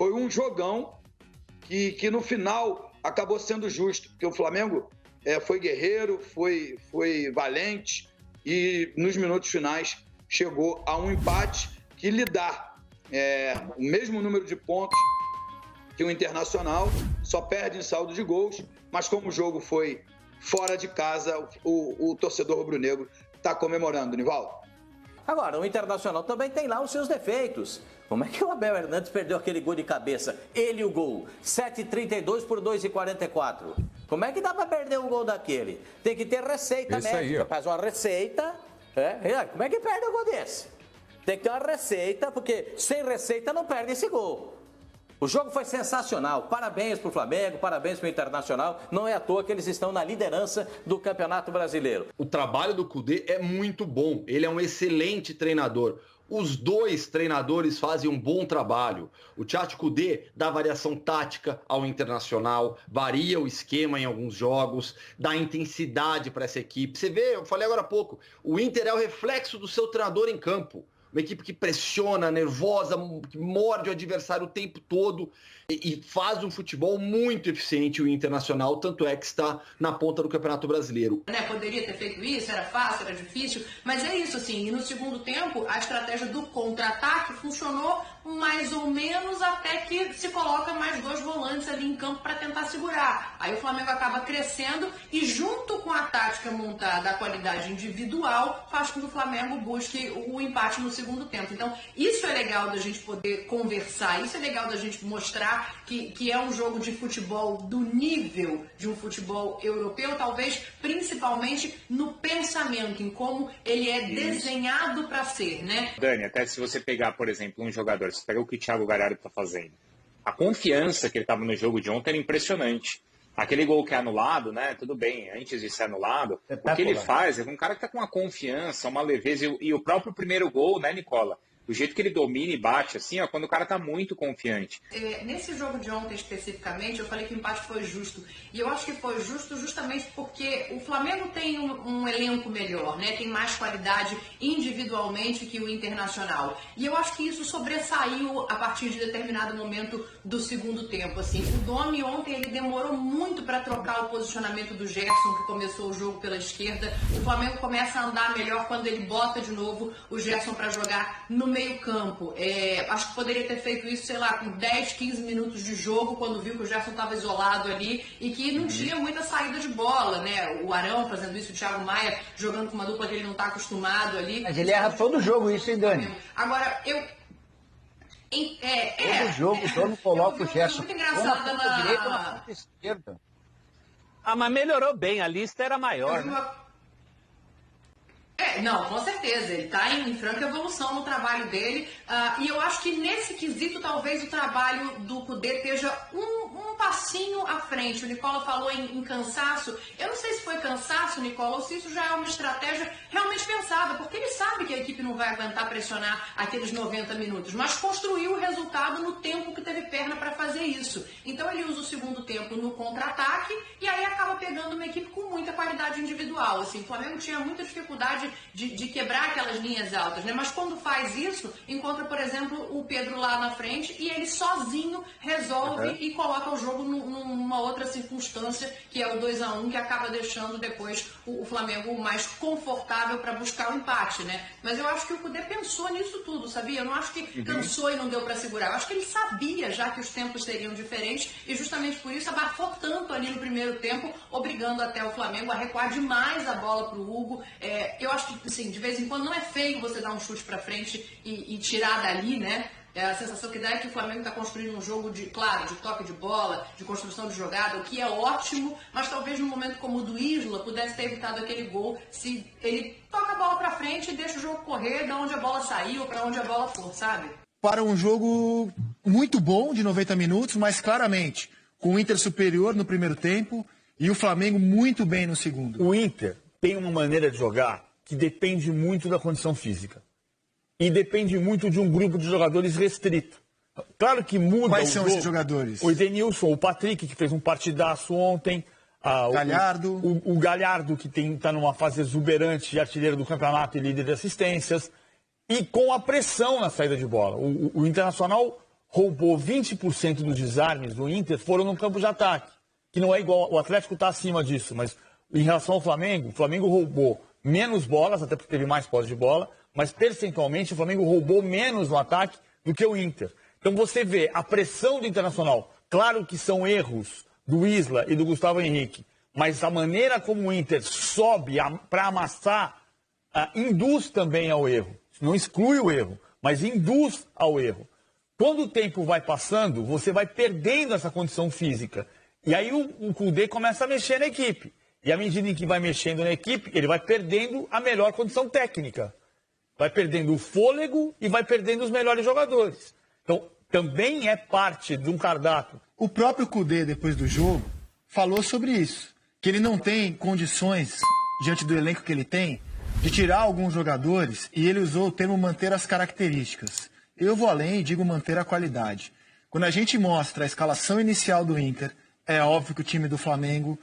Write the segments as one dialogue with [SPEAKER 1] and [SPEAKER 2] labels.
[SPEAKER 1] foi um jogão que no final acabou sendo justo, porque o Flamengo foi guerreiro, foi valente e nos minutos finais chegou a um empate que lhe dá o mesmo número de pontos que o Internacional, só perde em saldo de gols, mas como o jogo foi fora de casa, o torcedor rubro-negro está comemorando, Nivaldo.
[SPEAKER 2] Agora, o Internacional também tem lá os seus defeitos. Como é que o Abel Hernandes perdeu aquele gol de cabeça? Ele e o gol. 7,32 por 2,44. Como é que dá para perder um gol daquele? Tem que ter receita médica. Faz uma receita. Como é que perde um gol desse? Tem que ter uma receita, porque sem receita não perde esse gol. O jogo foi sensacional. Parabéns para o Flamengo, parabéns para o Internacional. Não é à toa que eles estão na liderança do Campeonato Brasileiro.
[SPEAKER 3] O trabalho do Kudê é muito bom. Ele é um excelente treinador. Os dois treinadores fazem um bom trabalho. O Tchatcho Kudê dá variação tática ao Internacional, varia o esquema em alguns jogos, dá intensidade para essa equipe. Você vê, eu falei agora há pouco, o Inter é o reflexo do seu treinador em campo. Uma equipe que pressiona, nervosa, que morde o adversário o tempo todo e faz um futebol muito eficiente o Internacional, tanto é que está na ponta do Campeonato Brasileiro.
[SPEAKER 4] Poderia ter feito isso, era fácil, era difícil, mas é isso, assim, e no segundo tempo a estratégia do contra-ataque funcionou mais ou menos até que se coloca mais dois volantes ali em campo para tentar segurar. Aí o Flamengo acaba crescendo e junto com a tática montada, a qualidade individual, faz com que o Flamengo busque o empate no segundo tempo. Então, isso é legal da gente poder conversar, isso é legal da gente mostrar que é um jogo de futebol do nível de um futebol europeu, talvez principalmente no pensamento, em como ele é desenhado para ser, né?
[SPEAKER 5] Dani, até se você pegar, por exemplo, um jogador, você pega o que o Thiago Galhardo está fazendo, a confiança que ele estava no jogo de ontem era impressionante. Aquele gol que é anulado, né? Tudo bem, antes de ser anulado, o que ele faz é um cara que está com uma confiança, uma leveza, e o próprio primeiro gol, né, Nicola? O jeito que ele domina e bate, assim, ó, quando o cara tá muito confiante.
[SPEAKER 4] Nesse jogo de ontem especificamente, eu falei que o empate foi justo. E eu acho que foi justo justamente porque o Flamengo tem um elenco melhor, né? Tem mais qualidade individualmente que o Internacional. E eu acho que isso sobressaiu a partir de determinado momento do segundo tempo. Assim. O Domi ontem ele demorou muito para trocar o posicionamento do Gerson, que começou o jogo pela esquerda. O Flamengo começa a andar melhor quando ele bota de novo o Gerson para jogar no meio campo. Acho que poderia ter feito isso, sei lá, com 10, 15 minutos de jogo, quando viu que o Gerson estava isolado ali e que não tinha muita saída de bola, né? O Arão fazendo isso, o Thiago Maia jogando com uma dupla que ele não está acostumado ali.
[SPEAKER 6] Mas ele erra todo jogo isso, hein, Dani?
[SPEAKER 4] Agora,
[SPEAKER 6] todo jogo, o dono coloca o Gerson.
[SPEAKER 4] Muito engraçada na
[SPEAKER 6] direita ou na ponta esquerda.
[SPEAKER 7] Mas melhorou bem, a lista era maior, né?
[SPEAKER 4] Não, com certeza, ele está em franca evolução no trabalho dele, e eu acho que nesse quesito talvez o trabalho do Kudê esteja um passinho à frente. O Nicola falou em cansaço, eu não sei se foi cansaço, Nicola, ou se isso já é uma estratégia realmente pensada, porque ele sabe que a equipe não vai aguentar pressionar aqueles 90 minutos, mas construiu o resultado no tempo que teve perna para fazer isso. Então ele usa o segundo tempo no contra-ataque e aí acaba pegando uma equipe com muita qualidade individual. Assim, o Flamengo tinha muita dificuldade de quebrar aquelas linhas altas, né? Mas quando faz isso, encontra, por exemplo, o Pedro lá na frente e ele sozinho resolve e coloca o jogo numa outra circunstância, que é o 2-1, que acaba deixando depois o Flamengo mais confortável para buscar o empate, né? Mas eu acho que o Kudê pensou nisso tudo, sabia? Eu não acho que cansou e não deu para segurar. Eu acho que ele sabia já que os tempos seriam diferentes e justamente por isso abafou tanto ali no primeiro tempo, obrigando até o Flamengo a recuar demais a bola para o Hugo. Eu acho que, assim, de vez em quando não é feio você dar um chute para frente e tirar dali, né? A sensação que dá é que o Flamengo está construindo um jogo de toque de bola, de construção de jogada, o que é ótimo, mas talvez num momento como o do Isla pudesse ter evitado aquele gol se ele toca a bola para frente e deixa o jogo correr de onde a bola saiu, para onde a bola for, sabe?
[SPEAKER 8] Para um jogo muito bom de 90 minutos, mas claramente com o Inter superior no primeiro tempo e o Flamengo muito bem no segundo.
[SPEAKER 9] O Inter tem uma maneira de jogar que depende muito da condição física. E depende muito de um grupo de jogadores restrito. Claro que muda.
[SPEAKER 8] Quais são esses jogadores?
[SPEAKER 9] O Edenilson, o Patrick, que fez um partidaço ontem.
[SPEAKER 8] Galhardo.
[SPEAKER 9] O Galhardo, que está numa fase exuberante de artilheiro do campeonato e líder de assistências. E com a pressão na saída de bola. O Internacional roubou 20% dos desarmes do Inter foram no campo de ataque, que não é igual, o Atlético está acima disso, mas em relação ao Flamengo, o Flamengo roubou menos bolas, até porque teve mais posse de bola, mas percentualmente o Flamengo roubou menos no ataque do que o Inter. Então você vê a pressão do Internacional, claro que são erros do Isla e do Gustavo Henrique, mas a maneira como o Inter sobe para amassar induz também ao erro. Não exclui o erro, mas induz ao erro. Quando o tempo vai passando, você vai perdendo essa condição física. E aí o Kudê começa a mexer na equipe. E à medida em que vai mexendo na equipe, ele vai perdendo a melhor condição técnica. Vai perdendo o fôlego e vai perdendo os melhores jogadores. Então, também é parte de um cardápio.
[SPEAKER 8] O próprio Kudê, depois do jogo, falou sobre isso. Que ele não tem condições, diante do elenco que ele tem, de tirar alguns jogadores, e ele usou o termo manter as características. Eu vou além e digo manter a qualidade. Quando a gente mostra a escalação inicial do Inter, é óbvio que o time do Flamengo,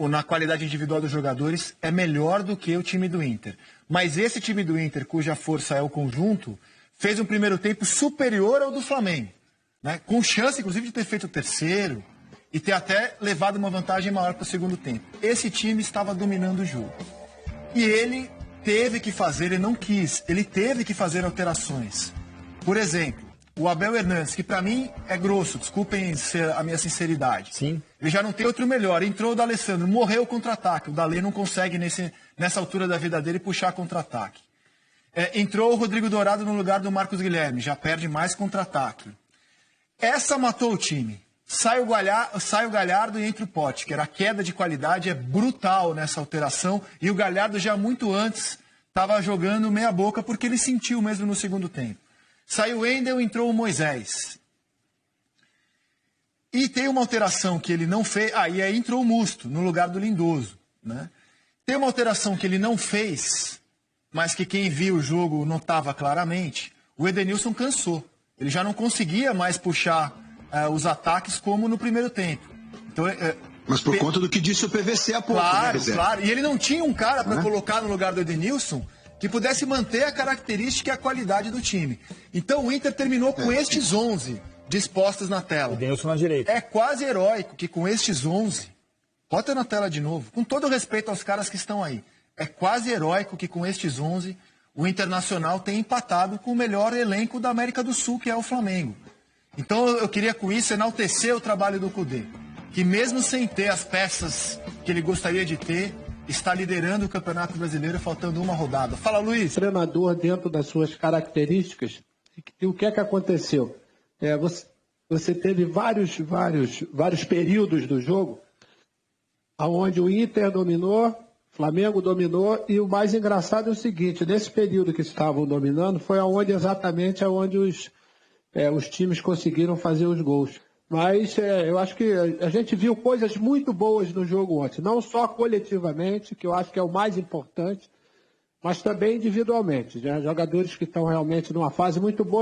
[SPEAKER 8] na qualidade individual dos jogadores, é melhor do que o time do Inter. Mas esse time do Inter, cuja força é o conjunto, fez um primeiro tempo superior ao do Flamengo, né? Com chance, inclusive, de ter feito o terceiro e ter até levado uma vantagem maior para o segundo tempo. Esse time estava dominando o jogo. E ele teve que fazer, ele não quis, ele teve que fazer alterações. Por exemplo, o Abel Hernandes, que para mim é grosso, desculpem a minha sinceridade.
[SPEAKER 9] Sim.
[SPEAKER 8] Ele já não tem outro melhor. Entrou o D'Alessandro, morreu o contra-ataque. O D'Alê não consegue, nessa altura da vida dele, puxar contra-ataque. Entrou o Rodrigo Dourado no lugar do Marcos Guilherme, já perde mais contra-ataque. Essa matou o time. Sai o Galhardo e entra o Potker. A queda de qualidade é brutal nessa alteração. E o Galhardo já muito antes estava jogando meia boca porque ele sentiu mesmo no segundo tempo. Saiu o Wendel, entrou o Moisés. E tem uma alteração que ele não fez. E aí entrou o Musto no lugar do Lindoso, né? Tem uma alteração que ele não fez, mas que quem viu o jogo notava claramente. O Edenilson cansou. Ele já não conseguia mais puxar os ataques como no primeiro tempo. Então,
[SPEAKER 10] mas por conta do que disse o PVC há pouco.
[SPEAKER 8] Claro,
[SPEAKER 10] né,
[SPEAKER 8] claro. E ele não tinha um cara para colocar no lugar do Edenilson que pudesse manter a característica e a qualidade do time. Então o Inter terminou com estes 11 dispostos na tela.
[SPEAKER 9] O Edenilson na direita.
[SPEAKER 8] É quase heróico que com estes 11, bota na tela de novo, com todo respeito aos caras que estão aí, é quase heróico que com estes 11 o Internacional tenha empatado com o melhor elenco da América do Sul, que é o Flamengo. Então eu queria com isso enaltecer o trabalho do Kudê, que mesmo sem ter as peças que ele gostaria de ter, está liderando o Campeonato Brasileiro faltando uma rodada. Fala, Luiz.
[SPEAKER 11] Treinador dentro das suas características. E o que é que aconteceu? Você teve vários períodos do jogo onde o Inter dominou, o Flamengo dominou, e o mais engraçado é o seguinte, nesse período que estavam dominando, foi exatamente onde os times conseguiram fazer os gols. Mas eu acho que a gente viu coisas muito boas no jogo ontem, não só coletivamente, que eu acho que é o mais importante, mas também individualmente. Jogadores que estão realmente numa fase muito boa.